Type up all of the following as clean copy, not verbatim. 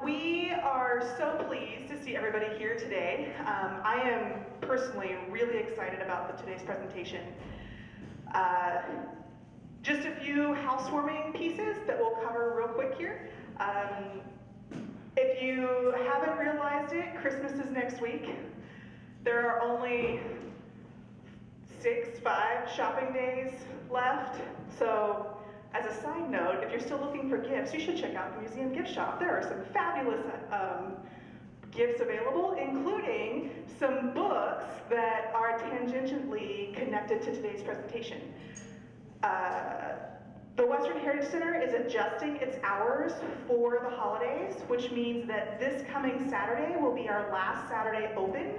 We are so pleased to see everybody here today. I am personally really excited about today's presentation. Just a few housewarming pieces that we'll cover real quick here. If you haven't realized it, Christmas is next week. There are only 5 shopping days left. So as a side note, if you're still looking for gifts, you should check out the museum gift shop. There are some fabulous gifts available, including some books that are tangentially connected to today's presentation. The Western Heritage Center is adjusting its hours for the holidays, which means that this coming Saturday will be our last Saturday open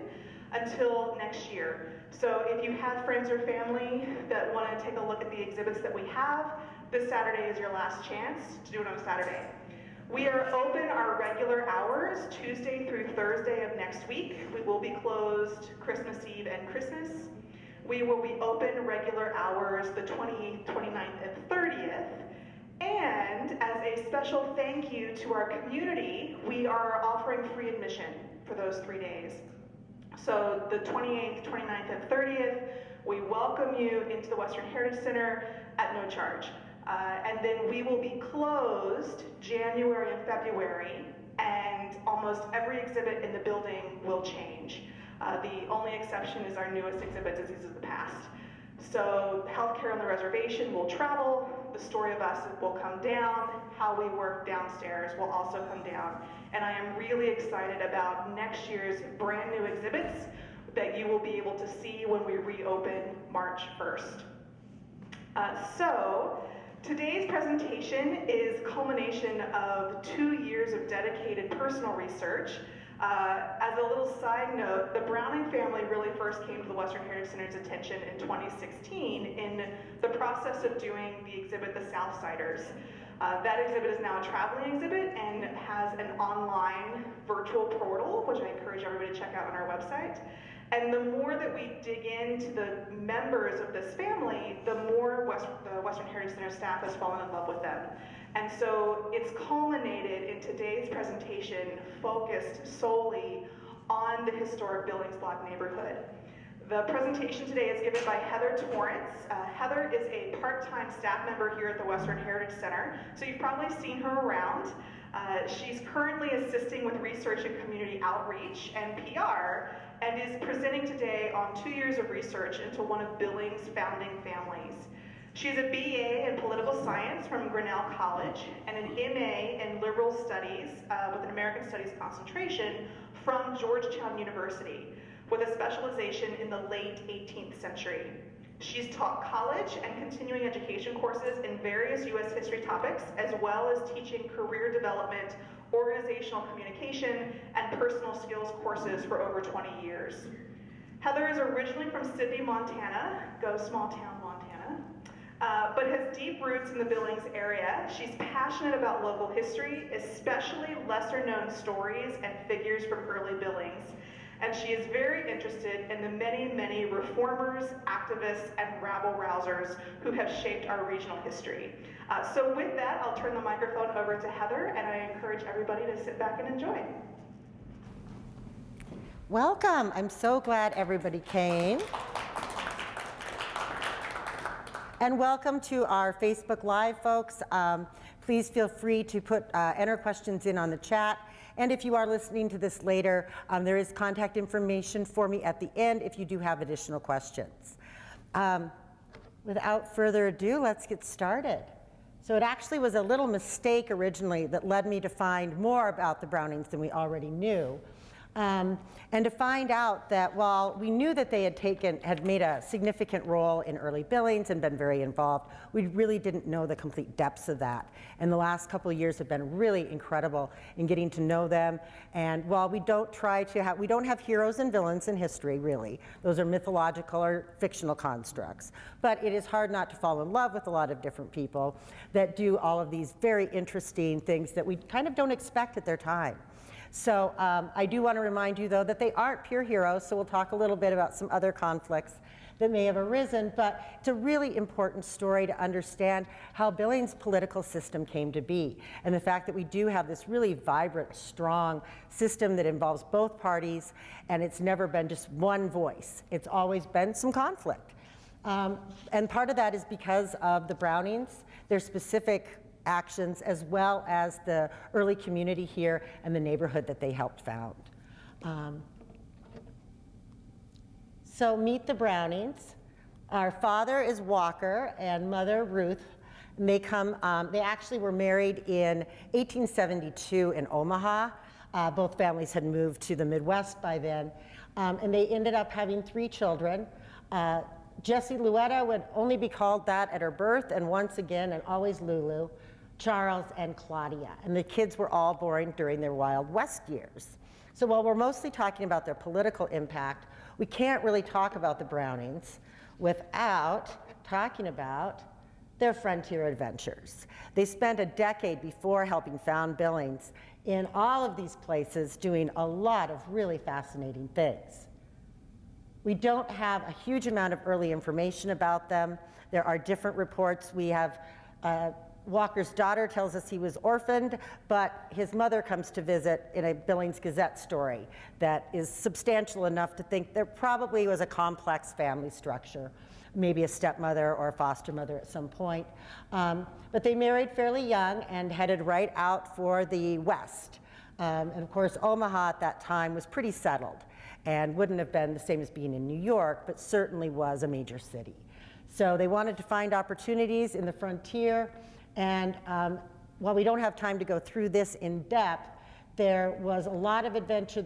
until next year. So if you have friends or family that want to take a look at the exhibits that we have, this Saturday is your last chance to do it on a Saturday. We are open our regular hours Tuesday through Thursday of next week. We will be closed Christmas Eve and Christmas. We will be open regular hours the 28th, 29th, and 30th. And as a special thank you to our community, we are offering free admission for those 3 days. So the 28th, 29th, and 30th, we welcome you into the Western Heritage Center at no charge. And then we will be closed January and February, and almost every exhibit in the building will change. The only exception is our newest exhibit, Diseases of the Past. So healthcare on the reservation will travel, the story of us will come down, how we work downstairs will also come down. And I am really excited about next year's brand new exhibits that you will be able to see when we reopen March 1st. So today's presentation is culmination of 2 years of dedicated personal research. As a little side note, the Browning family really first came to the Western Heritage Center's attention in 2016 in the process of doing the exhibit, The Southsiders. That exhibit is now a traveling exhibit and has an online virtual portal, which I encourage everybody to check out on our website. And the more that we dig into the members of this family, the more the Western Heritage Center staff has fallen in love with them. And so it's culminated in today's presentation focused solely on the historic Billings Block neighborhood. The presentation today is given by Heather Torrence. Heather is a part-time staff member here at the Western Heritage Center, so you've probably seen her around. She's currently assisting with research and community outreach and PR, and is presenting today on 2 years of research into one of Billings' founding families. She's a BA in political science from Grinnell College and an MA in liberal studies with an American Studies concentration from Georgetown University, with a specialization in the late 18th century. She's taught college and continuing education courses in various U.S. history topics, as well as teaching career development, organizational communication, and personal skills courses for over 20 years. Heather is originally from Sidney, Montana, go small town Montana, but has deep roots in the Billings area. She's passionate about local history, especially lesser known stories and figures from early Billings. And she is very interested in the many, many reformers, activists, and rabble-rousers who have shaped our regional history. So with that, I'll turn the microphone over to Heather, and I encourage everybody to sit back and enjoy. Welcome. I'm so glad everybody came. And welcome to our Facebook Live, folks. Please feel free to enter questions in on the chat. And if you are listening to this later, there is contact information for me at the end if you do have additional questions. Without further ado, let's get started. So it actually was a little mistake originally that led me to find more about the Brownings than we already knew. And to find out that while we knew that they had made a significant role in early Billings and been very involved, we really didn't know the complete depths of that. And the last couple of years have been really incredible in getting to know them. And while we don't have heroes and villains in history, really. Those are mythological or fictional constructs. But it is hard not to fall in love with a lot of different people that do all of these very interesting things that we kind of don't expect at their time. So I do want to remind you, though, that they aren't pure heroes, so we'll talk a little bit about some other conflicts that may have arisen, but it's a really important story to understand how Billings' political system came to be, and the fact that we do have this really vibrant, strong system that involves both parties, and it's never been just one voice. It's always been some conflict. And part of that is because of the Brownings, their specific actions, as well as the early community here and the neighborhood that they helped found. So meet the Brownings. Our father is Walker and mother Ruth. And they actually were married in 1872 in Omaha. Both families had moved to the Midwest by then. And they ended up having 3 children. Jessie Louetta would only be called that at her birth, and once again, and always Lulu, Charles and Claudia. And the kids were all born during their Wild West years. So while we're mostly talking about their political impact, we can't really talk about the Brownings without talking about their frontier adventures. They spent a decade before helping found Billings in all of these places doing a lot of really fascinating things. We don't have a huge amount of early information about them. There are different reports. We have Walker's daughter tells us he was orphaned, but his mother comes to visit in a Billings Gazette story that is substantial enough to think there probably was a complex family structure, maybe a stepmother or a foster mother at some point. But they married fairly young and headed right out for the West. And of course, Omaha at that time was pretty settled and wouldn't have been the same as being in New York, but certainly was a major city. So they wanted to find opportunities in the frontier, and while we don't have time to go through this in depth, there was a lot of adventure.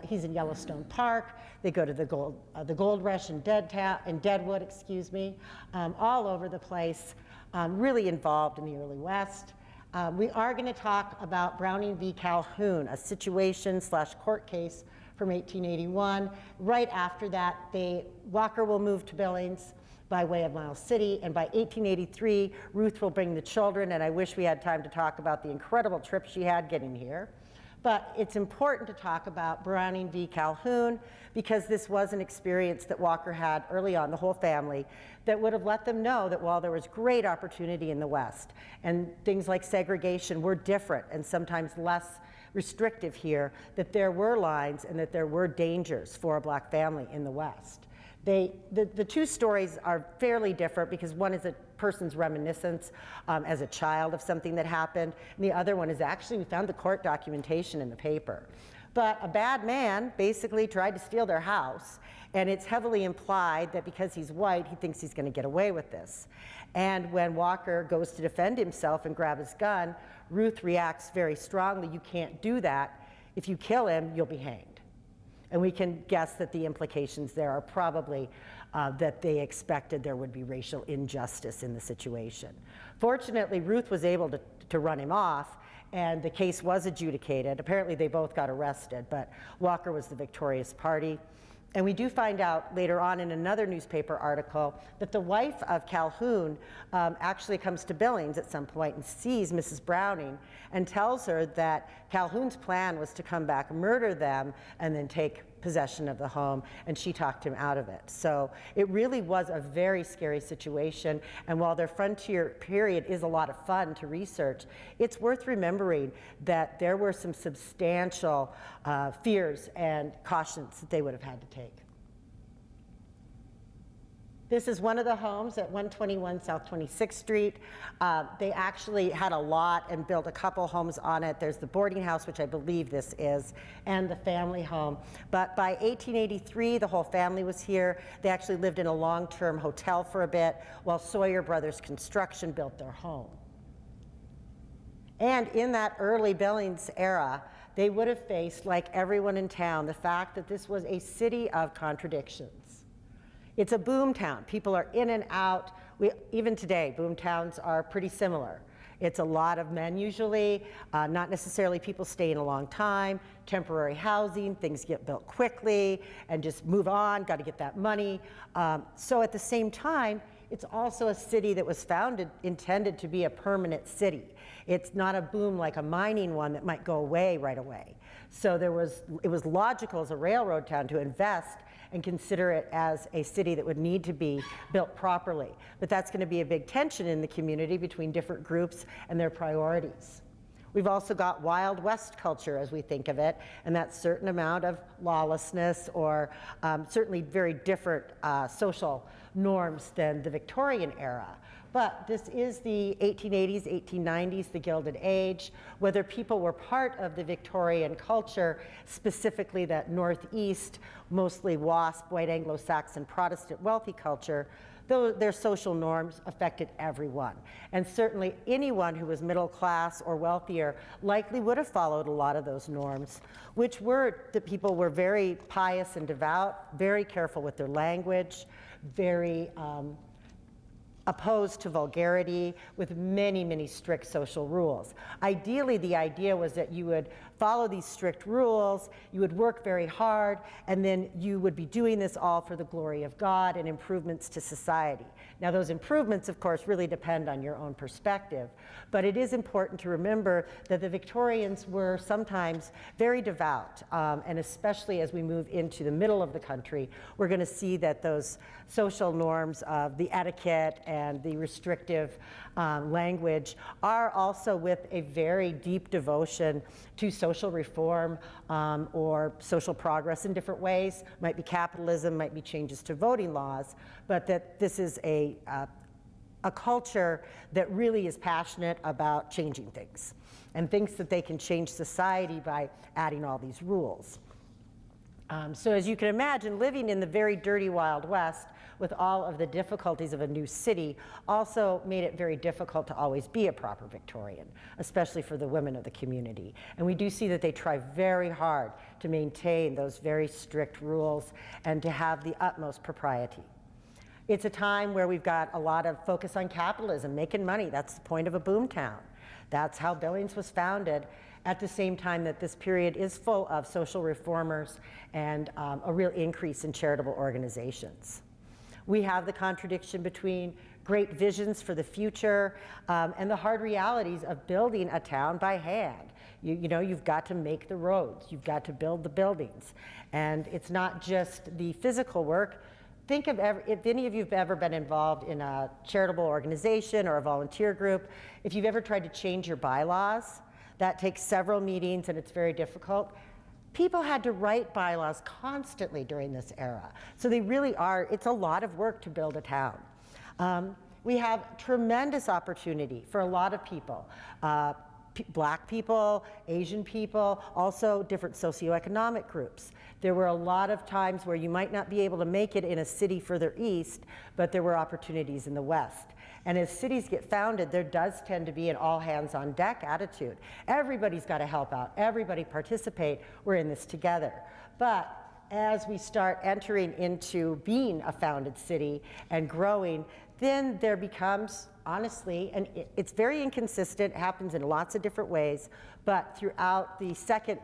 He's in Yellowstone Park. They go to the Gold Rush in Deadwood, all over the place, really involved in the early West. We are going to talk about Browning v. Calhoun, a situation/court case from 1881. Right after that, Walker will move to Billings by way of Miles City, and by 1883, Ruth will bring the children, and I wish we had time to talk about the incredible trip she had getting here. But it's important to talk about Browning v. Calhoun because this was an experience that Walker had early on, the whole family, that would have let them know that while there was great opportunity in the West, and things like segregation were different and sometimes less restrictive here, that there were lines and that there were dangers for a black family in the West. The two stories are fairly different because one is a person's reminiscence as a child of something that happened, and the other one is actually, we found the court documentation in the paper. But a bad man basically tried to steal their house, and it's heavily implied that because he's white, he thinks he's going to get away with this. And when Walker goes to defend himself and grab his gun, Ruth reacts very strongly. You can't do that. If you kill him, you'll be hanged. And we can guess that the implications there are probably that they expected there would be racial injustice in the situation. Fortunately, Ruth was able to run him off, and the case was adjudicated. Apparently, they both got arrested, but Walker was the victorious party. And we do find out later on in another newspaper article that the wife of Calhoun actually comes to Billings at some point and sees Mrs. Browning and tells her that Calhoun's plan was to come back, murder them, and then take possession of the home, and she talked him out of it. So it really was a very scary situation, and while their frontier period is a lot of fun to research, it's worth remembering that there were some substantial fears and cautions that they would have had to take. This is one of the homes at 121 South 26th Street. They actually had a lot and built a couple homes on it. There's the boarding house, which I believe this is, and the family home. But by 1883, the whole family was here. They actually lived in a long-term hotel for a bit while Sawyer Brothers Construction built their home. And in that early Billings era, they would have faced, like everyone in town, the fact that this was a city of contradictions. It's a boom town. People are in and out. Even today, boom towns are pretty similar. It's a lot of men usually, not necessarily people staying a long time, temporary housing, things get built quickly and just move on, got to get that money. So at the same time, it's also a city that was intended to be a permanent city. It's not a boom like a mining one that might go away right away. So it was logical as a railroad town to invest and consider it as a city that would need to be built properly. But that's going to be a big tension in the community between different groups and their priorities. We've also got Wild West culture as we think of it, and that certain amount of lawlessness or certainly very different social norms than the Victorian era. But this is the 1880s, 1890s, the Gilded Age. Whether people were part of the Victorian culture, specifically that Northeast, mostly WASP, white Anglo-Saxon, Protestant wealthy culture, though their social norms affected everyone. And certainly anyone who was middle class or wealthier likely would have followed a lot of those norms, which were that people were very pious and devout, very careful with their language, very opposed to vulgarity, with many, many strict social rules. Ideally, the idea was that you would follow these strict rules, you would work very hard, and then you would be doing this all for the glory of God and improvements to society. Now, those improvements, of course, really depend on your own perspective, but it is important to remember that the Victorians were sometimes very devout, and especially as we move into the middle of the country, we're going to see that those social norms of the etiquette and the restrictive language are also with a very deep devotion to social reform or social progress in different ways. Might be capitalism, might be changes to voting laws, but that this is a culture that really is passionate about changing things and thinks that they can change society by adding all these rules. So as you can imagine, living in the very dirty Wild West with all of the difficulties of a new city also made it very difficult to always be a proper Victorian, especially for the women of the community. And we do see that they try very hard to maintain those very strict rules and to have the utmost propriety. It's a time where we've got a lot of focus on capitalism, making money. That's the point of a boomtown. That's how Billings was founded, at the same time that this period is full of social reformers and a real increase in charitable organizations. We have the contradiction between great visions for the future and the hard realities of building a town by hand. You know, you've got to make the roads, you've got to build the buildings. And it's not just the physical work. Think of if any of you have ever been involved in a charitable organization or a volunteer group, if you've ever tried to change your bylaws, that takes several meetings and it's very difficult. People had to write bylaws constantly during this era. So they really are, it's a lot of work to build a town. We have tremendous opportunity for a lot of people. Black people, Asian people, also different socioeconomic groups. There were a lot of times where you might not be able to make it in a city further east, but there were opportunities in the west. And as cities get founded, there does tend to be an all hands on deck attitude. Everybody's got to help out, everybody participate, we're in this together. But as we start entering into being a founded city and growing, then there becomes, honestly, and it's very inconsistent, it happens in lots of different ways, but throughout the second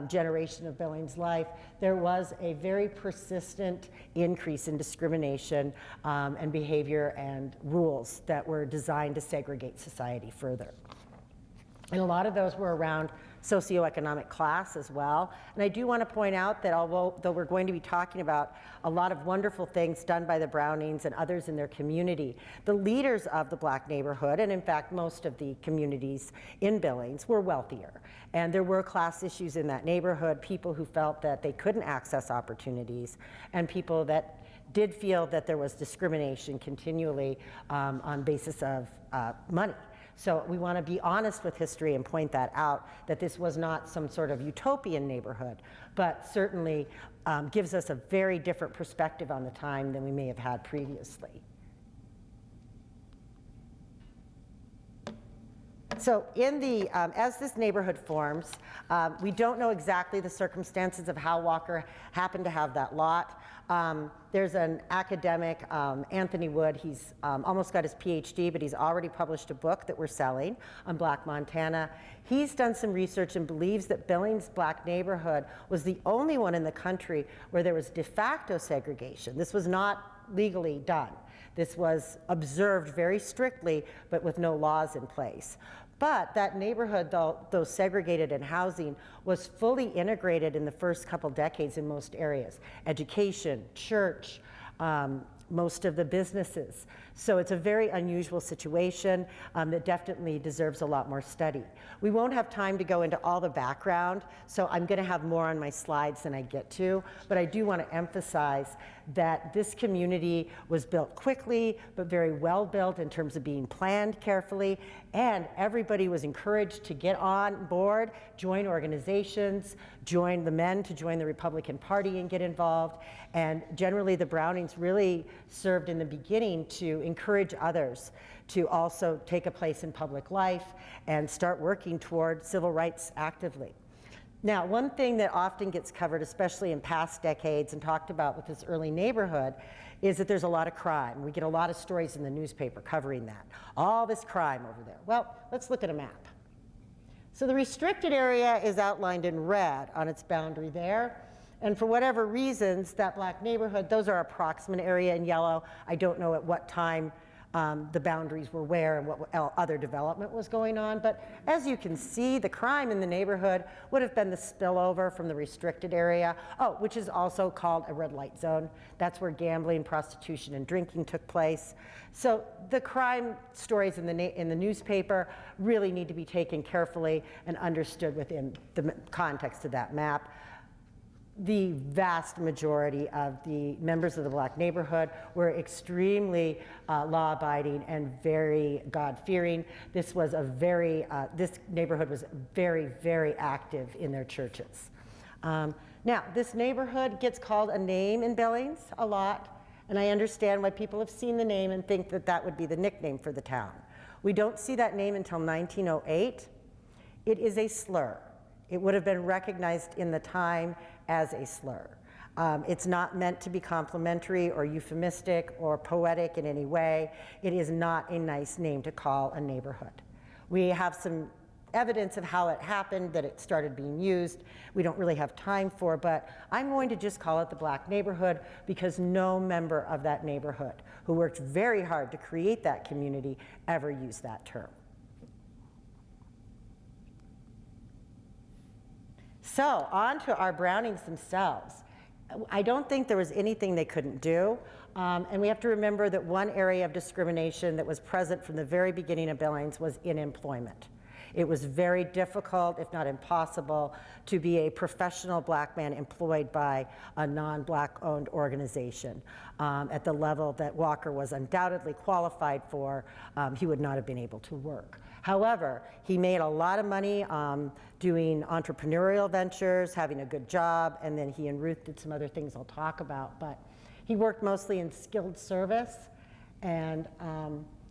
generation of Billings' life, there was a very persistent increase in discrimination and behavior and rules that were designed to segregate society further. And a lot of those were around socioeconomic class as well. And I do want to point out that though we're going to be talking about a lot of wonderful things done by the Brownings and others in their community, the leaders of the Black neighborhood, and in fact most of the communities in Billings, were wealthier. And there were class issues in that neighborhood, people who felt that they couldn't access opportunities, and people that did feel that there was discrimination continually on basis of money. So we want to be honest with history and point that out, that this was not some sort of utopian neighborhood, but certainly gives us a very different perspective on the time than we may have had previously. So in the, as this neighborhood forms, we don't know exactly the circumstances of how Walker happened to have that lot. There's an academic, Anthony Wood, he's almost got his PhD, but he's already published a book that we're selling on Black Montana. He's done some research and believes that Billings Black neighborhood was the only one in the country where there was de facto segregation. This was not legally done. This was observed very strictly, but with no laws in place. But that neighborhood, though segregated in housing, was fully integrated in the first couple decades in most areas. Education, church, most of the businesses. So it's a very unusual situation that definitely deserves a lot more study. We won't have time to go into all the background, so I'm going to have more on my slides than I get to, but I do want to emphasize that this community was built quickly, but very well built in terms of being planned carefully, and everybody was encouraged to get on board, join organizations, join the men to join the Republican Party and get involved. And generally the Brownings really served in the beginning to encourage others to also take a place in public life and start working toward civil rights actively. Now, one thing that often gets covered, especially in past decades and talked about with this early neighborhood, is that there's a lot of crime. We get a lot of stories in the newspaper covering that. All this crime over there. Well, let's look at a map. So the restricted area is outlined in red on its boundary there. And for whatever reasons, that black neighborhood, those are approximate area in yellow. I don't know at what time the boundaries were where and what other development was going on. But as you can see, the crime in the neighborhood would have been the spillover from the restricted area, which is also called a red light zone. That's where gambling, prostitution, and drinking took place. So the crime stories in the newspaper really need to be taken carefully and understood within the context of that map. The vast majority of the members of the black neighborhood were extremely law-abiding and very God-fearing. This neighborhood was very, very active in their churches. Now, this neighborhood gets called a name in Billings a lot, and I understand why people have seen the name and think that that would be the nickname for the town. We don't see that name until 1908. It is a slur. It would have been recognized in the time as a slur. It's not meant to be complimentary or euphemistic or poetic in any way. It is not a nice name to call a neighborhood. We have some evidence of how it happened, that it started being used. We don't really have time for, but I'm going to just call it the black neighborhood because no member of that neighborhood who worked very hard to create that community ever used that term. So on to our Brownings themselves. I don't think there was anything they couldn't do. And we have to remember that one area of discrimination that was present from the very beginning of Billings was in employment. It was very difficult, if not impossible, to be a professional black man employed by a non-black owned organization. At the level that Walker was undoubtedly qualified for, he would not have been able to work. However, he made a lot of money doing entrepreneurial ventures, having a good job, and then he and Ruth did some other things I'll talk about. But he worked mostly in skilled service, and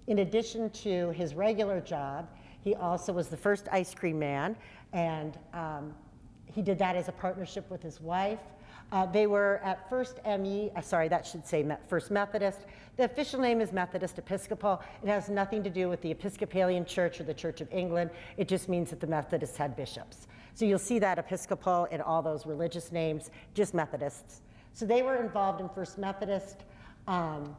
in addition to his regular job, he also was the first ice cream man, and he did that as a partnership with his wife. They were at First Methodist. The official name is Methodist Episcopal. It has nothing to do with the Episcopalian Church or the Church of England. It just means that the Methodists had bishops. So you'll see that Episcopal in all those religious names, just Methodists. So they were involved in First Methodist. And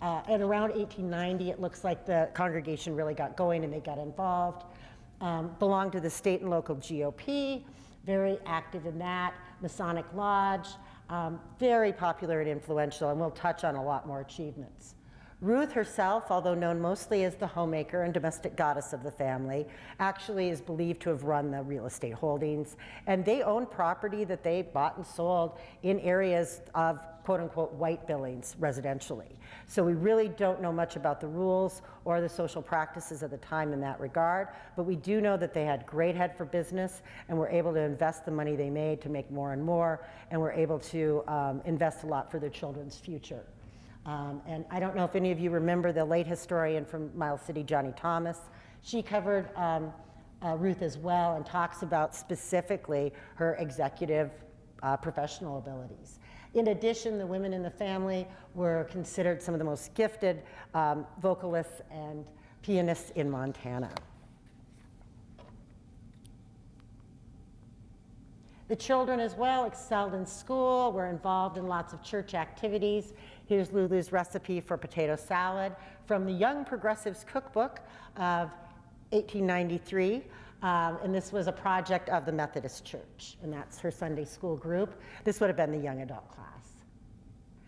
around 1890, it looks like the congregation really got going and they got involved. Belonged to the state and local GOP, very active in that. Masonic Lodge, very popular and influential, and we'll touch on a lot more achievements. Ruth herself, although known mostly as the homemaker and domestic goddess of the family, actually is believed to have run the real estate holdings, and they owned property that they bought and sold in areas of quote-unquote white Billings residentially. So we really don't know much about the rules or the social practices of the time in that regard, but we do know that they had great head for business and were able to invest the money they made to make more and more, and were able to invest a lot for their children's future. And I don't know if any of you remember the late historian from Miles City, Johnny Thomas. She covered Ruth as well and talks about specifically her executive professional abilities. In addition, the women in the family were considered some of the most gifted vocalists and pianists in Montana. The children as well excelled in school, were involved in lots of church activities. Here's Lulu's recipe for potato salad from the Young Progressives Cookbook of 1893, and this was a project of the Methodist Church, and that's her Sunday school group. This would have been the young adult class.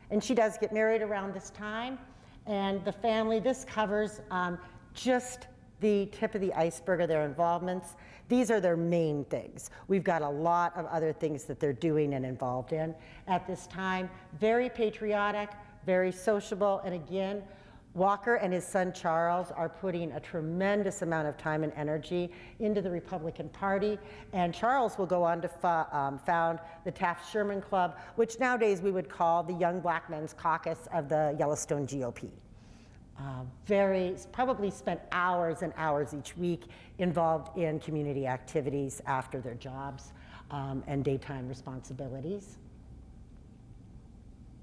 And she does get married around this time, and the family, this covers just the tip of the iceberg of their involvements. These are their main things. We've got a lot of other things that they're doing and involved in at this time. Very patriotic, very sociable, and again, Walker and his son Charles are putting a tremendous amount of time and energy into the Republican Party, and Charles will go on to found the TAF Sherman Club, which nowadays we would call the Young Black Men's Caucus of the Yellowstone GOP. Probably spent hours and hours each week involved in community activities after their jobs and daytime responsibilities.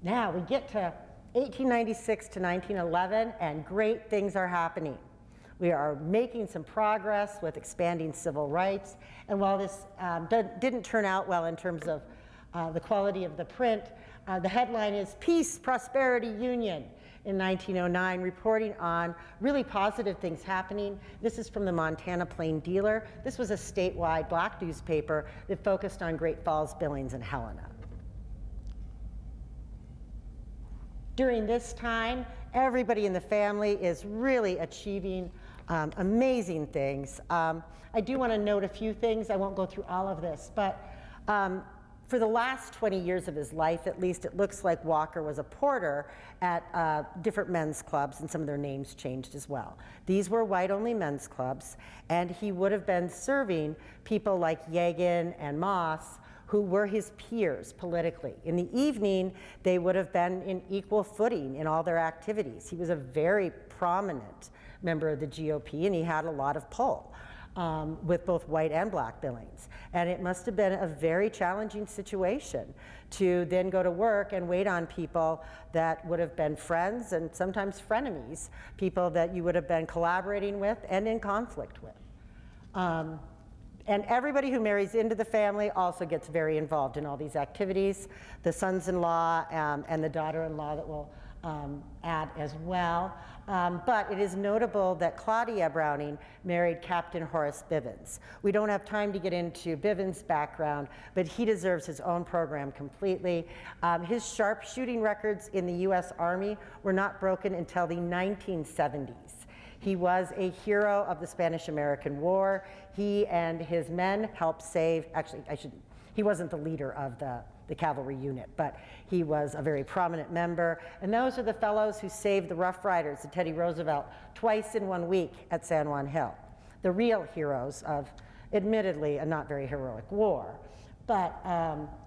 Now we get to 1896 to 1911, and great things are happening. We are making some progress with expanding civil rights, and while this didn't turn out well in terms of the quality of the print, the headline is Peace, Prosperity, Union in 1909, reporting on really positive things happening. This is from the Montana Plain Dealer. This was a statewide black newspaper that focused on Great Falls, Billings, and Helena. During this time, everybody in the family is really achieving amazing things. I do want to note a few things. I won't go through all of this, but for the last 20 years of his life, at least, it looks like Walker was a porter at different men's clubs, and some of their names changed as well. These were white-only men's clubs, and he would have been serving people like Yagan and Moss, who were his peers politically. In the evening, they would have been in equal footing in all their activities. He was a very prominent member of the GOP, and he had a lot of pull with both white and black Billings. And it must have been a very challenging situation to then go to work and wait on people that would have been friends and sometimes frenemies, people that you would have been collaborating with and in conflict with. And everybody who marries into the family also gets very involved in all these activities. The sons-in-law and the daughter-in-law that we'll add as well. But it is notable that Claudia Browning married Captain Horace Bivens. We don't have time to get into Bivens' background, but he deserves his own program completely. His sharpshooting records in the US Army were not broken until the 1970s. He was a hero of the Spanish-American War. He and his men helped save, actually, he wasn't the leader of the cavalry unit, but he was a very prominent member. And those are the fellows who saved the Rough Riders of Teddy Roosevelt twice in 1 week at San Juan Hill. The real heroes of, admittedly, a not very heroic war. But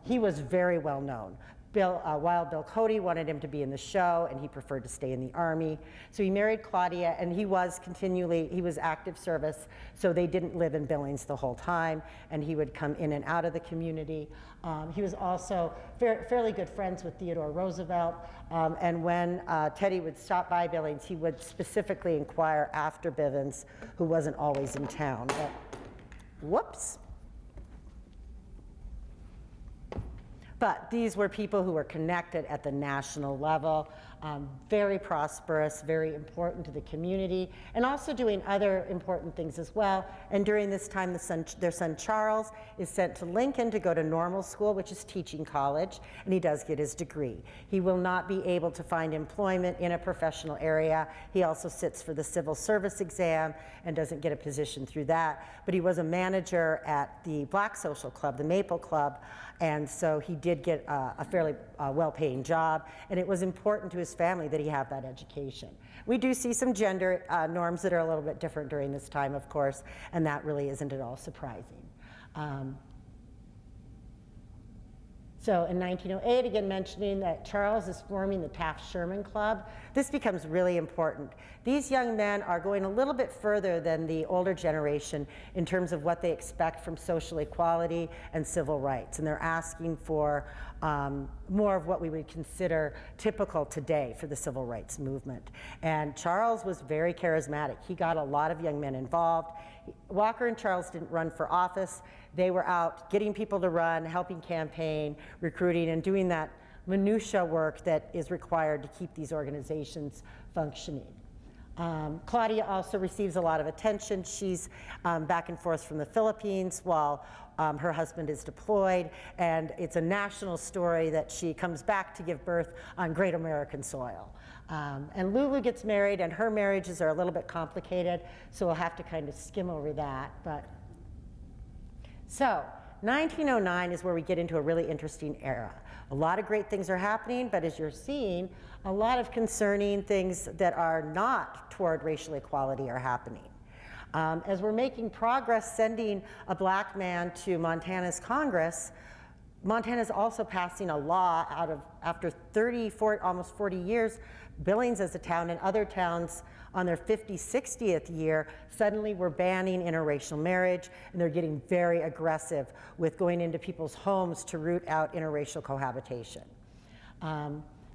he was very well known. Wild Bill Cody wanted him to be in the show, and he preferred to stay in the Army. So he married Claudia, and he was active service, so they didn't live in Billings the whole time, and he would come in and out of the community. He was also fairly good friends with Theodore Roosevelt, and when Teddy would stop by Billings, he would specifically inquire after Bivens, who wasn't always in town. But, whoops. But these were people who were connected at the national level, very prosperous, very important to the community, and also doing other important things as well. And during this time, their son Charles is sent to Lincoln to go to normal school, which is teaching college, and he does get his degree. He will not be able to find employment in a professional area. He also sits for the civil service exam and doesn't get a position through that. But he was a manager at the Black Social Club, the Maple Club, and so he did get a fairly well-paying job, and it was important to his family that he have that education. We do see some gender norms that are a little bit different during this time, of course, and that really isn't at all surprising. So in 1908, again mentioning that Charles is forming the TAF Sherman Club, this becomes really important. These young men are going a little bit further than the older generation in terms of what they expect from social equality and civil rights, and they're asking for more of what we would consider typical today for the civil rights movement. And Charles was very charismatic. He got a lot of young men involved. Walker and Charles didn't run for office. They were out getting people to run, helping campaign, recruiting, and doing that minutia work that is required to keep these organizations functioning. Claudia also receives a lot of attention. She's back and forth from the Philippines while her husband is deployed, and it's a national story that she comes back to give birth on great American soil. And Lulu gets married, and her marriages are a little bit complicated, so we'll have to kind of skim over that. So 1909 is where we get into a really interesting era. A lot of great things are happening, but as you're seeing, a lot of concerning things that are not toward racial equality are happening. As we're making progress sending a black man to Montana's Congress, Montana's also passing a law after almost 40 years, Billings as a town and other towns on their 50th, 60th year, suddenly were banning interracial marriage, and they're getting very aggressive with going into people's homes to root out interracial cohabitation.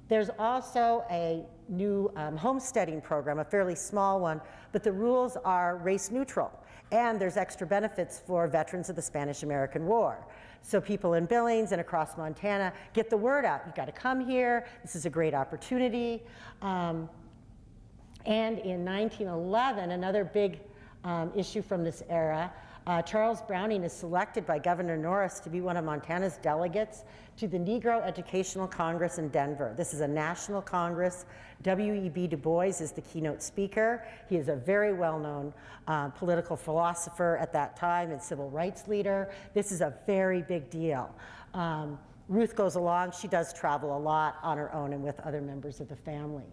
There's also a new homesteading program, a fairly small one, but the rules are race neutral, and there's extra benefits for veterans of the Spanish-American War. So people in Billings and across Montana get the word out. You've got to come here. This is a great opportunity. And in 1911, another big issue from this era, Charles Browning is selected by Governor Norris to be one of Montana's delegates to the Negro Educational Congress in Denver. This is a national congress. W.E.B. Du Bois is the keynote speaker. He is a very well-known political philosopher at that time and civil rights leader. This is a very big deal. Ruth goes along. She does travel a lot on her own and with other members of the family.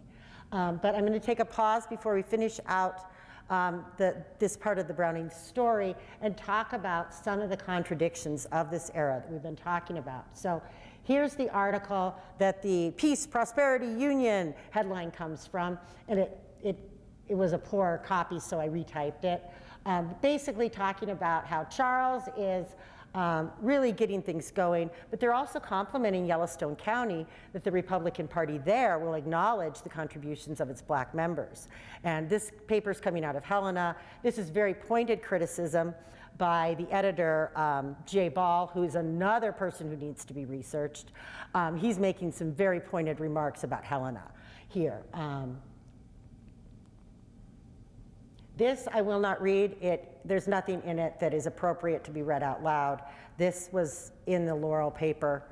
But I'm going to take a pause before we finish out this part of the Browning story and talk about some of the contradictions of this era that we've been talking about. So here's the article that the Peace, Prosperity, Union headline comes from, and it was a poor copy, so I retyped it. Basically talking about how Charles is really getting things going, but they're also complimenting Yellowstone County that the Republican Party there will acknowledge the contributions of its black members. And this paper's coming out of Helena. This is very pointed criticism by the editor, Jay Ball, who is another person who needs to be researched. He's making some very pointed remarks about Helena here. This I will not read. There's nothing in it that is appropriate to be read out loud. This was in the Laurel Paper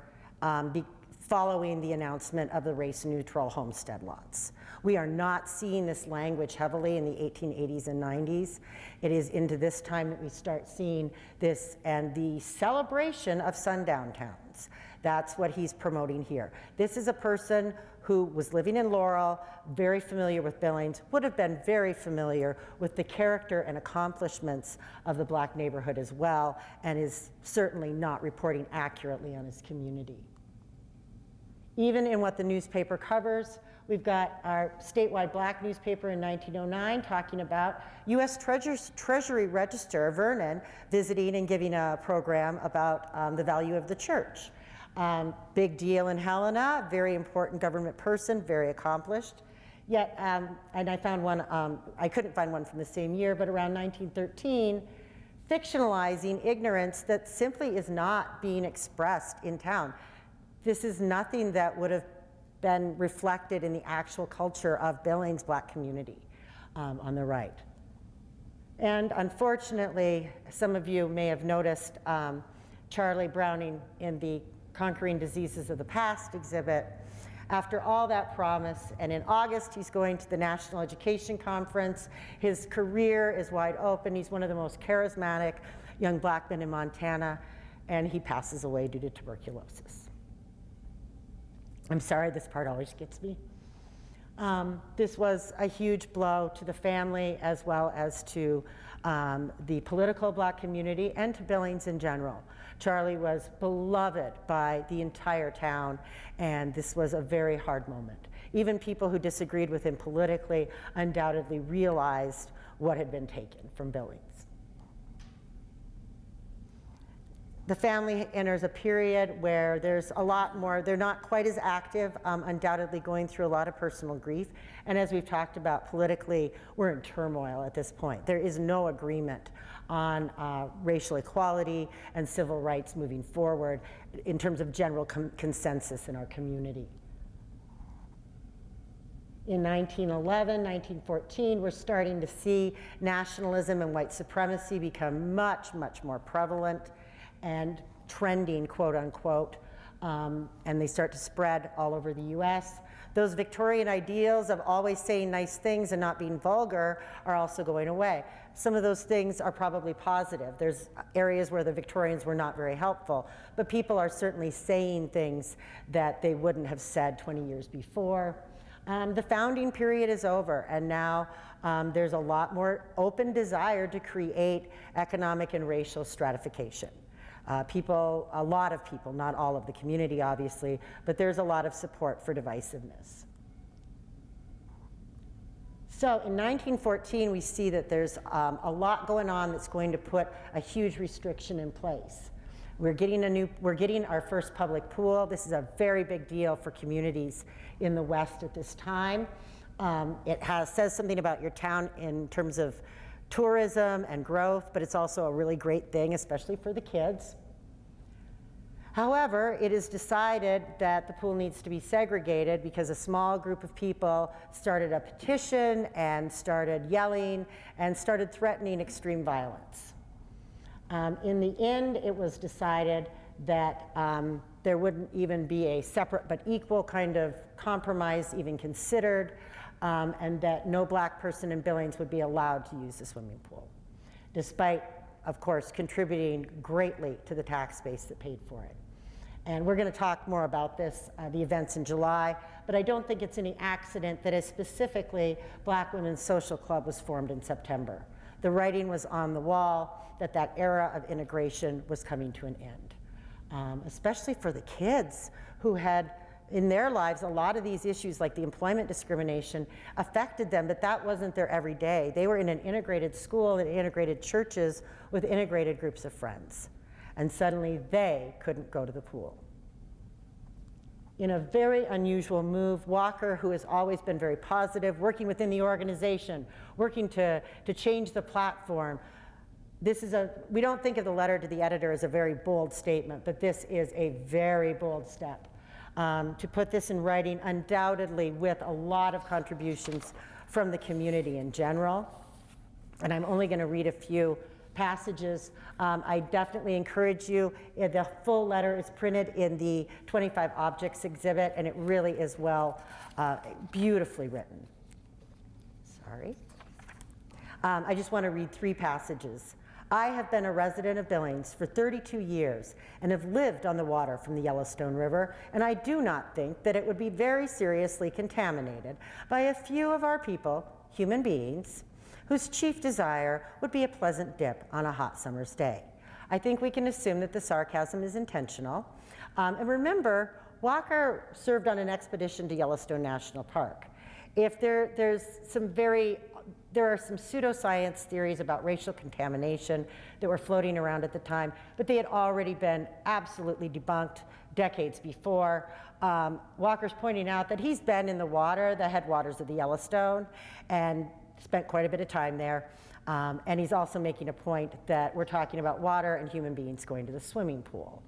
following the announcement of the race-neutral homestead lots. We are not seeing this language heavily in the 1880s and 90s. It is into this time that we start seeing this and the celebration of sundown towns. That's what he's promoting here. This is a person who was living in Laurel, very familiar with Billings, would have been very familiar with the character and accomplishments of the black neighborhood as well, and is certainly not reporting accurately on his community. Even in what the newspaper covers, we've got our statewide black newspaper in 1909 talking about U.S. Treasury Register Vernon visiting and giving a program about the value of the church. Big deal in Helena, very important government person, very accomplished. Yet, and I found one, I couldn't find one from the same year, but around 1913, fictionalizing ignorance that simply is not being expressed in town. This is nothing that would have been reflected in the actual culture of Billings' black community on the right. And unfortunately, some of you may have noticed Charlie Browning in the Conquering Diseases of the Past exhibit. After all that promise, and in August he's going to the National Education Conference. His career is wide open. He's one of the most charismatic young black men in Montana, and he passes away due to tuberculosis. I'm sorry, this part always gets me. This was a huge blow to the family as well as to the political black community and to Billings in general. Charlie was beloved by the entire town, and this was a very hard moment. Even people who disagreed with him politically undoubtedly realized what had been taken from Billings. The family enters a period where there's a lot more, they're not quite as active, undoubtedly going through a lot of personal grief. And as we've talked about politically, we're in turmoil at this point. There is no agreement on racial equality and civil rights moving forward in terms of general consensus in our community. In 1911, 1914, we're starting to see nationalism and white supremacy become much, much more prevalent and trending, quote unquote, and they start to spread all over the US. Those Victorian ideals of always saying nice things and not being vulgar are also going away. Some of those things are probably positive. There's areas where the Victorians were not very helpful, but people are certainly saying things that they wouldn't have said 20 years before. The founding period is over, and now there's a lot more open desire to create economic and racial stratification. A lot of people, not all of the community obviously, but there's a lot of support for divisiveness. So in 1914, we see that there's a lot going on that's going to put a huge restriction in place. We're getting our first public pool. This is a very big deal for communities in the West at this time. It says something about your town in terms of tourism and growth, but it's also a really great thing, especially for the kids. However, it is decided that the pool needs to be segregated because a small group of people started a petition and started yelling and started threatening extreme violence. In the end, it was decided that there wouldn't even be a separate but equal kind of compromise even considered, and that no black person in Billings would be allowed to use the swimming pool, despite, of course, contributing greatly to the tax base that paid for it. And we're going to talk more about this, the events in July, but I don't think it's any accident that specifically Black Women's Social Club was formed in September. The writing was on the wall that that era of integration was coming to an end, especially for the kids who had in their lives a lot of these issues like the employment discrimination affected them, but that wasn't their everyday. They were in an integrated school and integrated churches with integrated groups of friends, and suddenly they couldn't go to the pool. In a very unusual move, Walker, who has always been very positive, working within the organization, working to change the platform. We don't think of the letter to the editor as a very bold statement, but this is a very bold step. To put this in writing, undoubtedly with a lot of contributions from the community in general. And I'm only going to read a few passages. I definitely encourage you. The full letter is printed in the 25 Objects exhibit, and it really is beautifully written. Sorry. I just want to read 3 passages. I have been a resident of Billings for 32 years and have lived on the water from the Yellowstone River, and I do not think that it would be very seriously contaminated by a few of our people, human beings, whose chief desire would be a pleasant dip on a hot summer's day. I think we can assume that the sarcasm is intentional. And remember, Walker served on an expedition to Yellowstone National Park. If there are some pseudoscience theories about racial contamination that were floating around at the time, but they had already been absolutely debunked decades before. Walker's pointing out that he's been in the water, the headwaters of the Yellowstone, and spent quite a bit of time there. And he's also making a point that we're talking about water and human beings going to the swimming pool.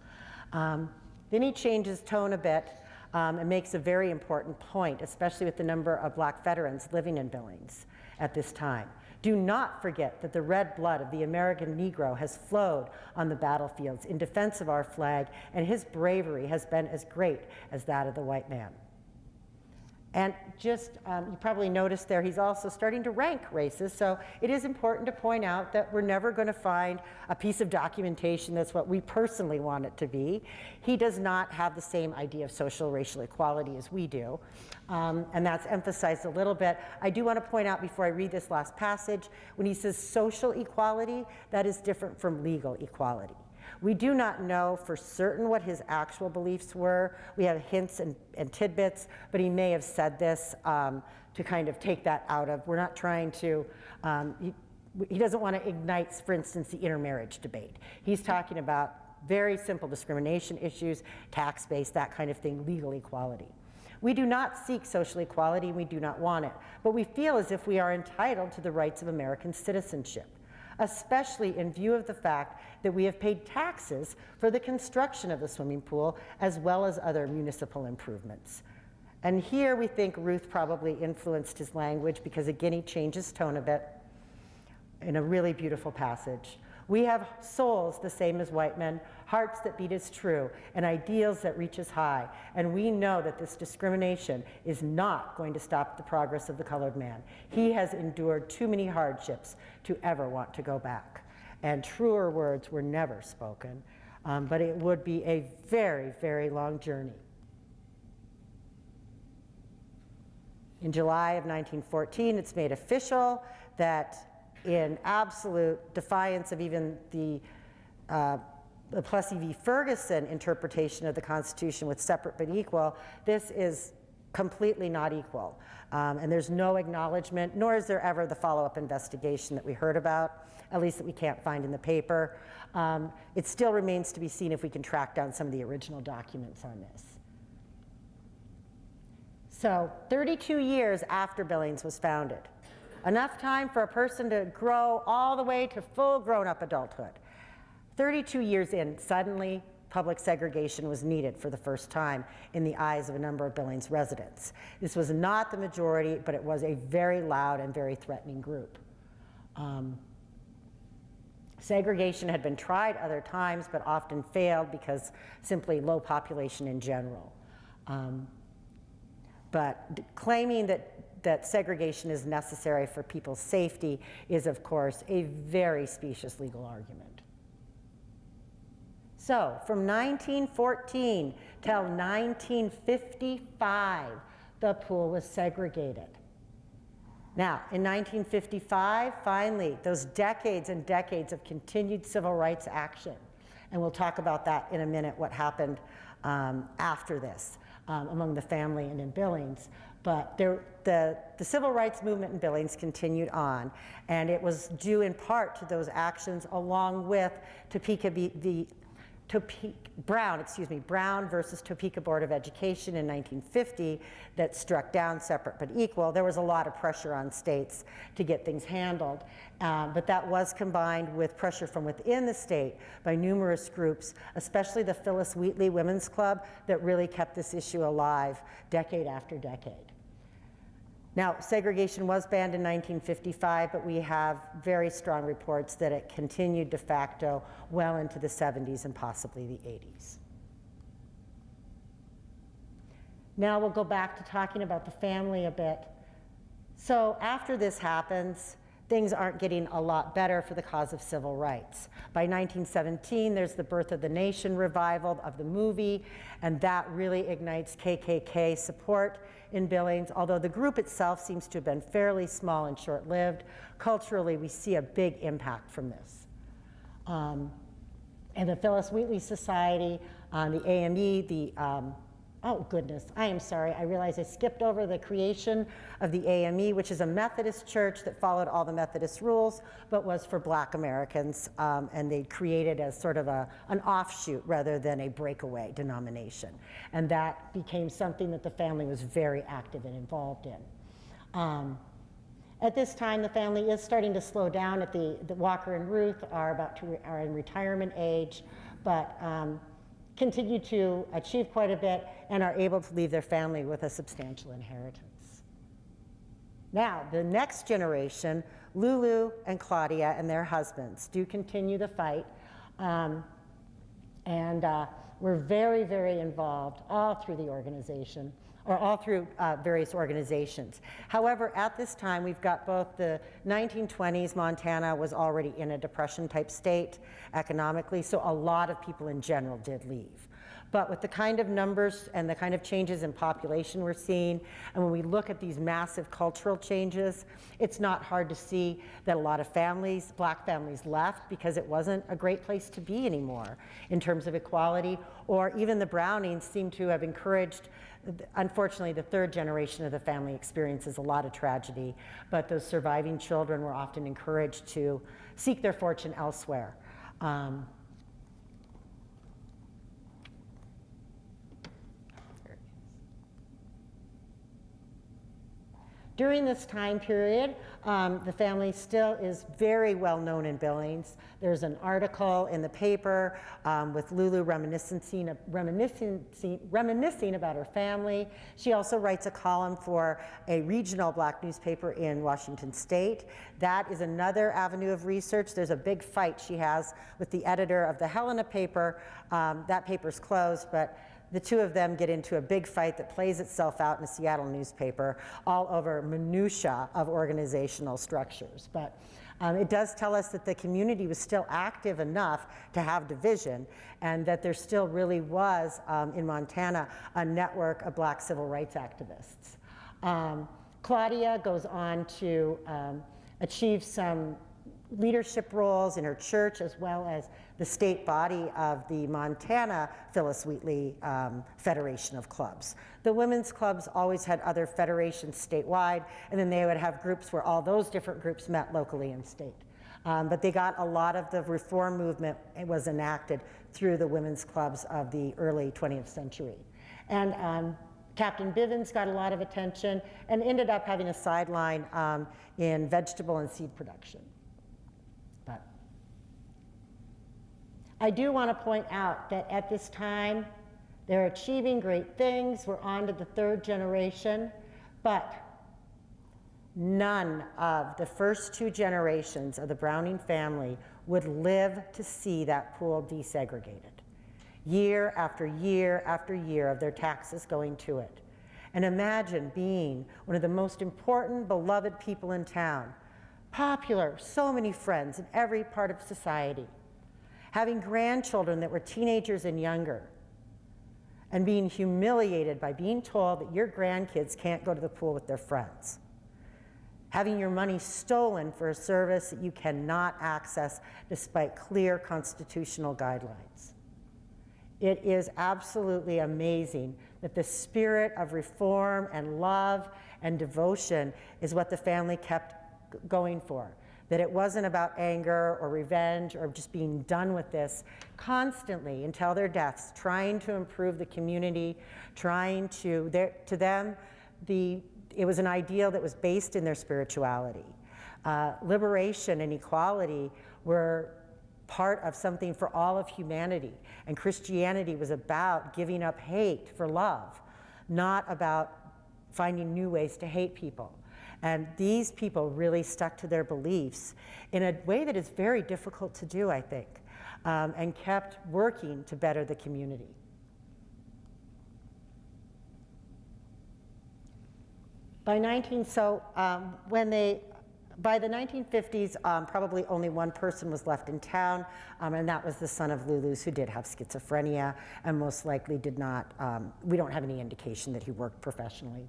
Then he changes tone a bit and makes a very important point, especially with the number of Black veterans living in Billings at this time. Do not forget that the red blood of the American Negro has flowed on the battlefields in defense of our flag, and his bravery has been as great as that of the white man. And just, you probably noticed there, he's also starting to rank races, so it is important to point out that we're never going to find a piece of documentation that's what we personally want it to be. He does not have the same idea of social racial equality as we do, and that's emphasized a little bit. I do want to point out before I read this last passage, when he says social equality, that is different from legal equality. We do not know for certain what his actual beliefs were. We have hints and tidbits, but he may have said this to kind of take that out of, we're not trying to, he doesn't want to ignite, for instance, the intermarriage debate. He's talking about very simple discrimination issues, tax-based, that kind of thing, legal equality. We do not seek social equality, and we do not want it, but we feel as if we are entitled to the rights of American citizenship, especially in view of the fact that we have paid taxes for the construction of the swimming pool as well as other municipal improvements. And here we think Ruth probably influenced his language, because again, he changed his tone a bit in a really beautiful passage. We have souls the same as white men, hearts that beat as true, and ideals that reach as high. And we know that this discrimination is not going to stop the progress of the colored man. He has endured too many hardships to ever want to go back. And truer words were never spoken, but it would be a very, very long journey. In July of 1914, it's made official that, in absolute defiance of even the Plessy v. Ferguson interpretation of the Constitution with separate but equal, this is completely not equal. And there's no acknowledgement, nor is there ever the follow-up investigation that we heard about, at least that we can't find in the paper. It still remains to be seen if we can track down some of the original documents on this. So 32 years after Billings was founded, enough time for a person to grow all the way to full grown-up adulthood. 32 years in, suddenly public segregation was needed for the first time in the eyes of a number of Billings residents. This was not the majority, but it was a very loud and very threatening group. Segregation had been tried other times, but often failed because simply low population in general. But claiming that segregation is necessary for people's safety is, of course, a very specious legal argument. So, from 1914 till 1955, the pool was segregated. Now, in 1955, finally, those decades and decades of continued civil rights action, and we'll talk about that in a minute, what happened after this. Among the family and in Billings. But the civil rights movement in Billings continued on, and it was due in part to those actions, along with Brown versus Topeka Board of Education in 1950 that struck down separate but equal. There was a lot of pressure on states to get things handled, but that was combined with pressure from within the state by numerous groups, especially the Phyllis Wheatley Women's Club, that really kept this issue alive decade after decade. Now, segregation was banned in 1955, but we have very strong reports that it continued de facto well into the 70s and possibly the 80s. Now we'll go back to talking about the family a bit. So after this happens, things aren't getting a lot better for the cause of civil rights. By 1917, there's the Birth of the Nation revival of the movie, and that really ignites KKK support in Billings. Although the group itself seems to have been fairly small and short-lived, culturally we see a big impact from this. And the Phyllis Wheatley Society, the AME, oh goodness, I am sorry, I realize I skipped over the creation of the AME, which is a Methodist church that followed all the Methodist rules, but was for Black Americans, and they created as sort of an offshoot rather than a breakaway denomination. And that became something that the family was very active and involved in. At this time, the family is starting to slow down. The Walker and Ruth are in retirement age, but continue to achieve quite a bit and are able to leave their family with a substantial inheritance. Now, the next generation, Lulu and Claudia and their husbands, do continue the fight, and we're very, very involved all through the organization, or all through various organizations. However, at this time, we've got both the 1920s, Montana was already in a depression-type state economically, so a lot of people in general did leave. But with the kind of numbers and the kind of changes in population we're seeing, and when we look at these massive cultural changes, it's not hard to see that a lot of families, Black families, left because it wasn't a great place to be anymore in terms of equality, or even the Brownings seem to have encouraged. Unfortunately, the third generation of the family experiences a lot of tragedy, but those surviving children were often encouraged to seek their fortune elsewhere. During this time period, the family still is very well known in Billings. There's an article in the paper with Lulu reminiscing about her family. She also writes a column for a regional black newspaper in Washington State. That is another avenue of research. There's a big fight she has with the editor of the Helena paper. That paper's closed, but the two of them get into a big fight that plays itself out in a Seattle newspaper all over minutia of organizational structures. But it does tell us that the community was still active enough to have division, and that there still really was, in Montana, a network of black civil rights activists. Claudia goes on to achieve some leadership roles in her church, as well as the state body of the Montana Phyllis Wheatley Federation of Clubs. The women's clubs always had other federations statewide, and then they would have groups where all those different groups met locally in state. But they got a lot of the reform movement. It was enacted through the women's clubs of the early 20th century. And Captain Bivens got a lot of attention and ended up having a sideline in vegetable and seed production. But I do want to point out that at this time, they're achieving great things. We're on to the third generation, but none of the first two generations of the Browning family would live to see that pool desegregated. Year after year after year of their taxes going to it. And imagine being one of the most important, beloved people in town, popular, so many friends in every part of society, having grandchildren that were teenagers and younger, and being humiliated by being told that your grandkids can't go to the pool with their friends, having your money stolen for a service that you cannot access despite clear constitutional guidelines. It is absolutely amazing that the spirit of reform and love and devotion is what the family kept going for. That it wasn't about anger or revenge or just being done with this, constantly until their deaths, trying to improve the community, trying to them, it was an ideal that was based in their spirituality. Liberation and equality were part of something for all of humanity. And Christianity was about giving up hate for love, not about finding new ways to hate people. And these people really stuck to their beliefs in a way that is very difficult to do, I think, and kept working to better the community. By the 1950s, probably only one person was left in town, and that was the son of Lulu's, who did have schizophrenia and most likely did not, we don't have any indication that he worked professionally.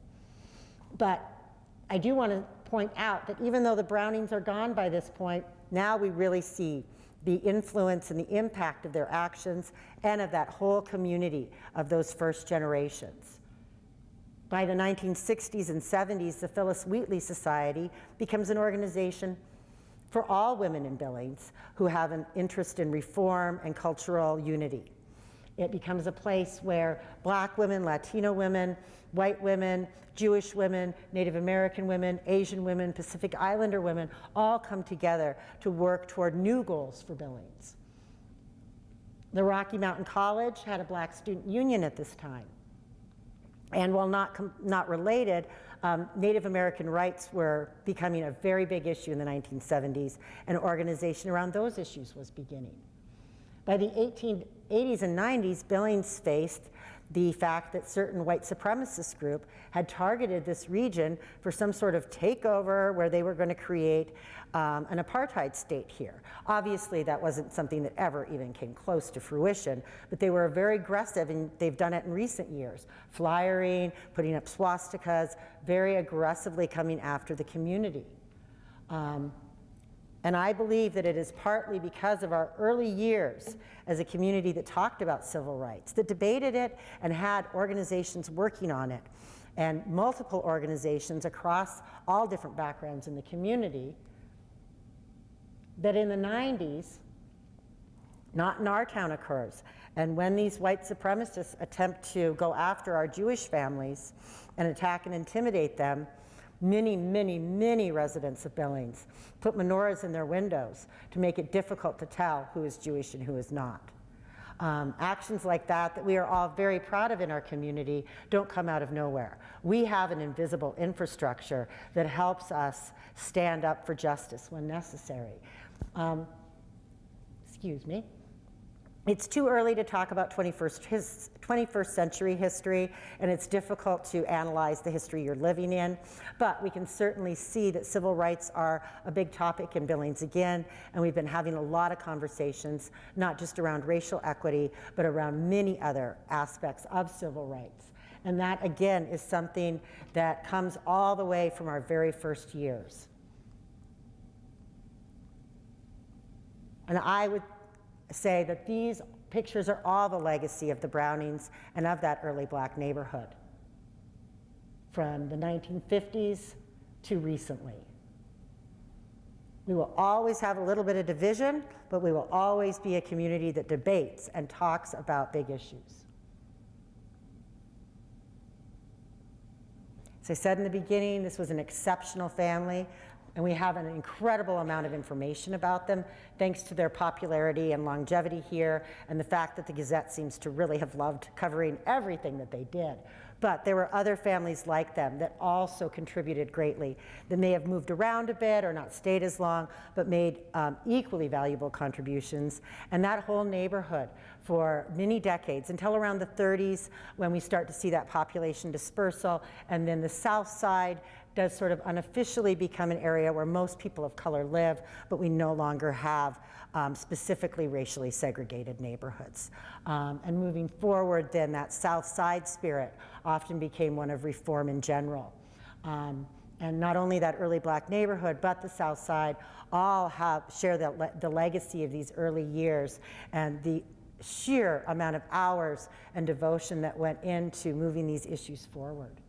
But I do want to point out that even though the Brownings are gone by this point, now we really see the influence and the impact of their actions and of that whole community of those first generations. By the 1960s and 70s, the Phyllis Wheatley Society becomes an organization for all women in Billings who have an interest in reform and cultural unity. It becomes a place where Black women, Latino women, white women, Jewish women, Native American women, Asian women, Pacific Islander women all come together to work toward new goals for Billings. The Rocky Mountain College had a Black student union at this time. And while not related, Native American rights were becoming a very big issue in the 1970s, and organization around those issues was beginning. By the 1880s and 90s, Billings faced the fact that certain white supremacist group had targeted this region for some sort of takeover where they were going to create an apartheid state here. Obviously, that wasn't something that ever even came close to fruition, but they were very aggressive, and they've done it in recent years. Flyering, putting up swastikas, very aggressively coming after the community. And I believe that it is partly because of our early years as a community that talked about civil rights, that debated it and had organizations working on it, and multiple organizations across all different backgrounds in the community, that in the 90s, not in our town occurs. And when these white supremacists attempt to go after our Jewish families and attack and intimidate them, Many, many, many residents of Billings put menorahs in their windows to make it difficult to tell who is Jewish and who is not. Actions like that we are all very proud of in our community don't come out of nowhere. We have an invisible infrastructure that helps us stand up for justice when necessary. Excuse me. It's too early to talk about 21st century history, and it's difficult to analyze the history you're living in, but we can certainly see that civil rights are a big topic in Billings again, and we've been having a lot of conversations, not just around racial equity, but around many other aspects of civil rights. And that, again, is something that comes all the way from our very first years. And I would say that these pictures are all the legacy of the Brownings and of that early Black neighborhood from the 1950s to recently. We will always have a little bit of division, but we will always be a community that debates and talks about big issues. As I said in the beginning, this was an exceptional family, and we have an incredible amount of information about them thanks to their popularity and longevity here, and the fact that the Gazette seems to really have loved covering everything that they did. But there were other families like them that also contributed greatly, that may have moved around a bit or not stayed as long, but made equally valuable contributions. And that whole neighborhood for many decades, until around the 30s, when we start to see that population dispersal, and then the South Side does sort of unofficially become an area where most people of color live, but we no longer have specifically racially segregated neighborhoods. And moving forward, then that South Side spirit often became one of reform in general. And not only that early Black neighborhood, but the South Side all share the legacy of these early years and the sheer amount of hours and devotion that went into moving these issues forward.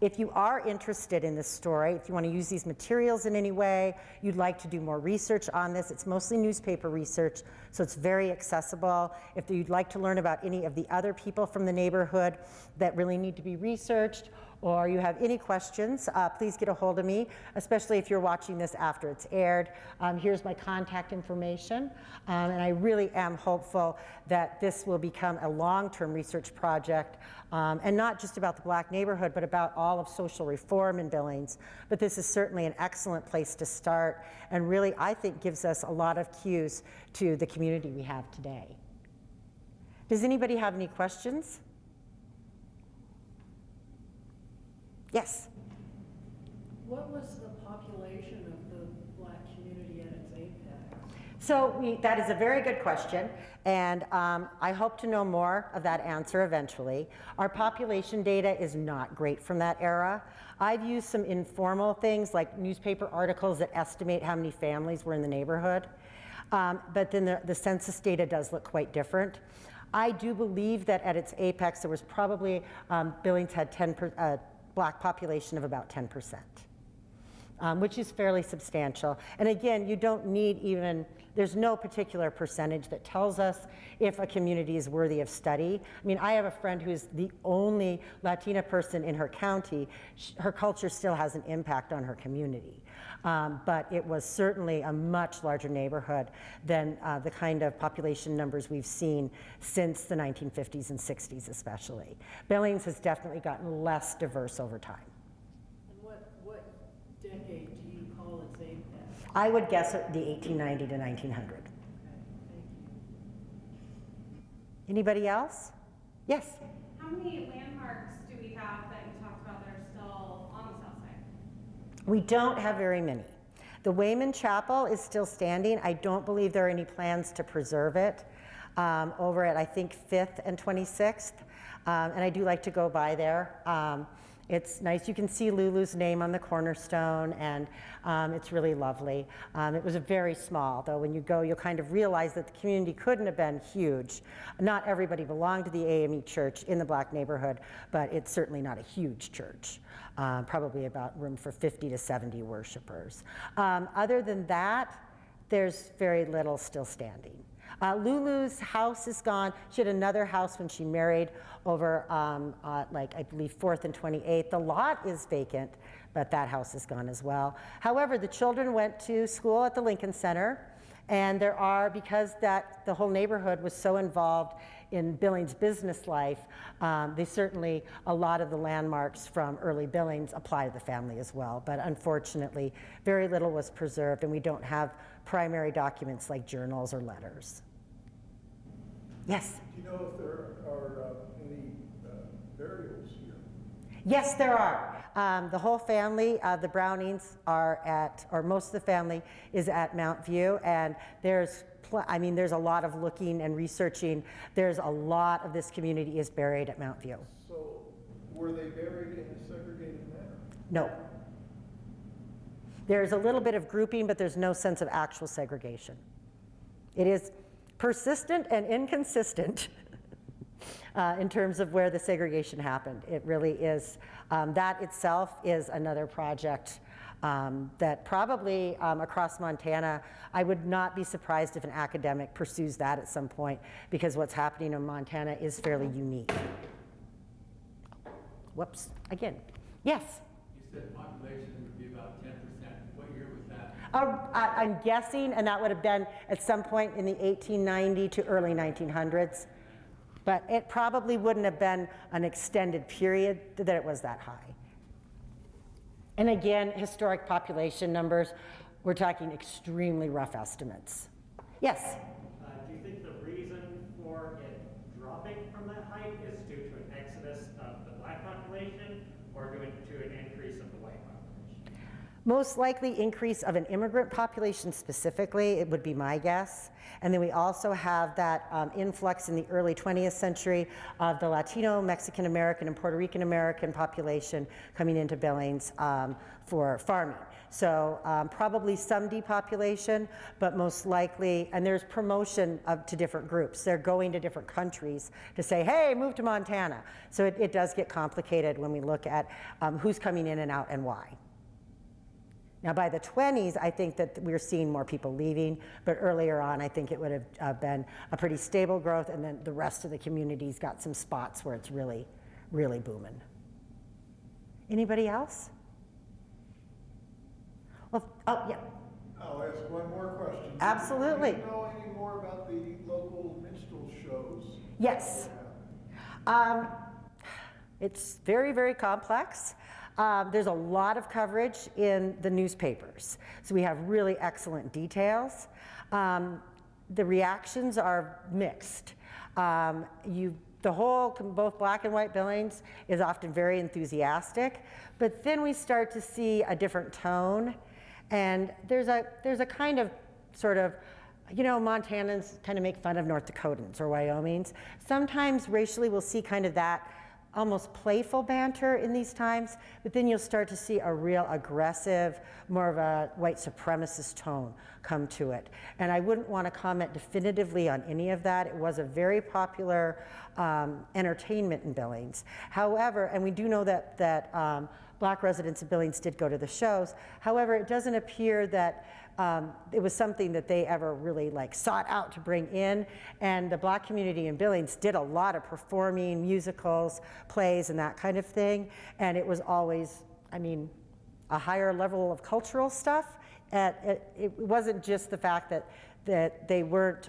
If you are interested in this story, if you want to use these materials in any way, you'd like to do more research on this, it's mostly newspaper research, so it's very accessible. If you'd like to learn about any of the other people from the neighborhood that really need to be researched, or you have any questions, please get a hold of me, especially if you're watching this after it's aired. Here's my contact information, and I really am hopeful that this will become a long-term research project, and not just about the Black neighborhood, but about all of social reform in Billings. But this is certainly an excellent place to start, and really, I think, gives us a lot of cues to the community we have today. Does anybody have any questions? Yes? What was the population of the Black community at its apex? So that is a very good question, and I hope to know more of that answer eventually. Our population data is not great from that era. I've used some informal things like newspaper articles that estimate how many families were in the neighborhood, but then the census data does look quite different. I do believe that at its apex there was probably, Billings had Black population of about 10%, which is fairly substantial. And again, you don't need even, there's no particular percentage that tells us if a community is worthy of study. I mean, I have a friend who's the only Latina person in her county. Her culture still has an impact on her community. But it was certainly a much larger neighborhood than the kind of population numbers we've seen since the 1950s and 60s especially. Billings has definitely gotten less diverse over time. And what decade do you call its apex? I would guess the 1890 to 1900. Okay, thank you. Anybody else? Yes? How many landmarks do we have that you talked about that are still on the south side? We don't have very many. The Wayman Chapel is still standing. I don't believe there are any plans to preserve it over at, I think, 5th and 26th. And I do like to go by there. It's nice. You can see Lulu's name on the cornerstone, and it's really lovely. It was very small, though. When you go, you'll kind of realize that the community couldn't have been huge. Not everybody belonged to the AME church in the Black neighborhood, but it's certainly not a huge church. Probably about room for 50 to 70 worshipers. Other than that, there's very little still standing. Lulu's house is gone. She had another house when she married over, like, I believe 4th and 28th. The lot is vacant, but that house is gone as well. However, the children went to school at the Lincoln Center, and there are, because the whole neighborhood was so involved in Billings' business life, they certainly, a lot of the landmarks from early Billings apply to the family as well. But unfortunately, very little was preserved, and we don't have primary documents like journals or letters. Yes? Do you know if there are any burials here? Yes, there are. The whole family, the Brownings are at, or most of the family is at Mount View, and there's a lot of looking and researching. There's a lot of this community is buried at Mount View. So were they buried in a segregated manner? No. There's a little bit of grouping, but there's no sense of actual segregation. It is persistent and inconsistent in terms of where the segregation happened. It really is. That itself is another project that probably across Montana, I would not be surprised if an academic pursues that at some point, because what's happening in Montana is fairly unique. Whoops, again. Yes? You said population would be about 10%. What year was that? I'm guessing, and that would have been at some point in the 1890 to early 1900s. But it probably wouldn't have been an extended period that it was that high. And again, historic population numbers, we're talking extremely rough estimates. Yes? Do you think the reason for it dropping from that height is due to an exodus of the black population or due to an increase of the white population? Most likely increase of an immigrant population specifically, it would be my guess. And then we also have that influx in the early 20th century of the Latino, Mexican American, and Puerto Rican American population coming into Billings for farming. So probably some depopulation, but most likely, and there's promotion to different groups. They're going to different countries to say, hey, move to Montana. So it does get complicated when we look at who's coming in and out and why. Now, by the 20s, I think that we're seeing more people leaving, but earlier on, I think it would have been a pretty stable growth, and then the rest of the community's got some spots where it's really, really booming. Anybody else? Well, oh, yeah. I'll ask one more question. Absolutely. Do you know any more about the local minstrel shows? Yes. It's very, very complex. There's a lot of coverage in the newspapers, so we have really excellent details. The reactions are mixed. Both black and white Billings is often very enthusiastic, but then we start to see a different tone, and there's a kind of sort of, you know, Montanans kind of make fun of North Dakotans or Wyomings. Sometimes racially we'll see kind of that almost playful banter in these times, but then you'll start to see a real aggressive, more of a white supremacist tone come to it. And I wouldn't want to comment definitively on any of that. It was a very popular entertainment in Billings. However, and we do know that black residents of Billings did go to the shows. However, it doesn't appear that it was something that they ever really sought out to bring in. And the black community in Billings did a lot of performing, musicals, plays, and that kind of thing. And it was always, I mean, a higher level of cultural stuff. It wasn't just the fact that they weren't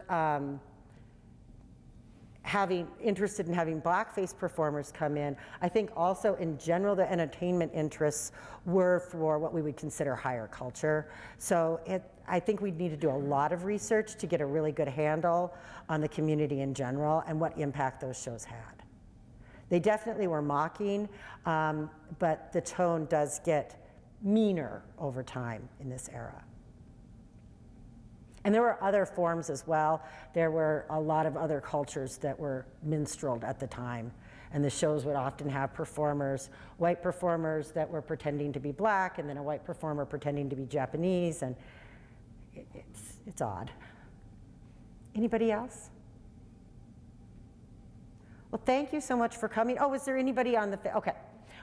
interested in having blackface performers come in. I think also in general the entertainment interests were for what we would consider higher culture. So I think we'd need to do a lot of research to get a really good handle on the community in general and what impact those shows had. They definitely were mocking, but the tone does get meaner over time in this era. And there were other forms as well. There were a lot of other cultures that were minstreled at the time. And the shows would often have performers, white performers that were pretending to be black, and then a white performer pretending to be Japanese, and it's odd. Anybody else? Well, thank you so much for coming. Oh, is there anybody on the, okay.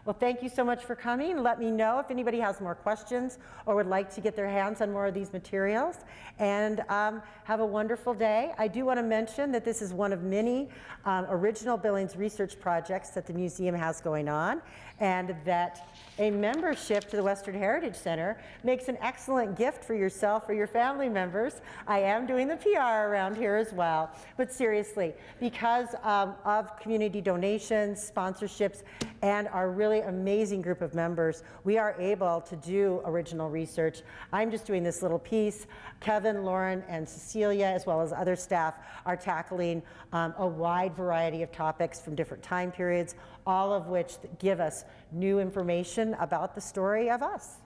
Well, thank you so much for coming. Let me know if anybody has more questions or would like to get their hands on more of these materials. And have a wonderful day. I do want to mention that this is one of many original Billings research projects that the museum has going on, and that a membership to the Western Heritage Center makes an excellent gift for yourself or your family members. I am doing the PR around here as well. But seriously, because of community donations, sponsorships, and our really amazing group of members, we are able to do original research. I'm just doing this little piece. Kevin, Lauren, and Cecilia, as well as other staff, are tackling a wide variety of topics from different time periods, all of which give us new information about the story of us.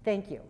Thank you.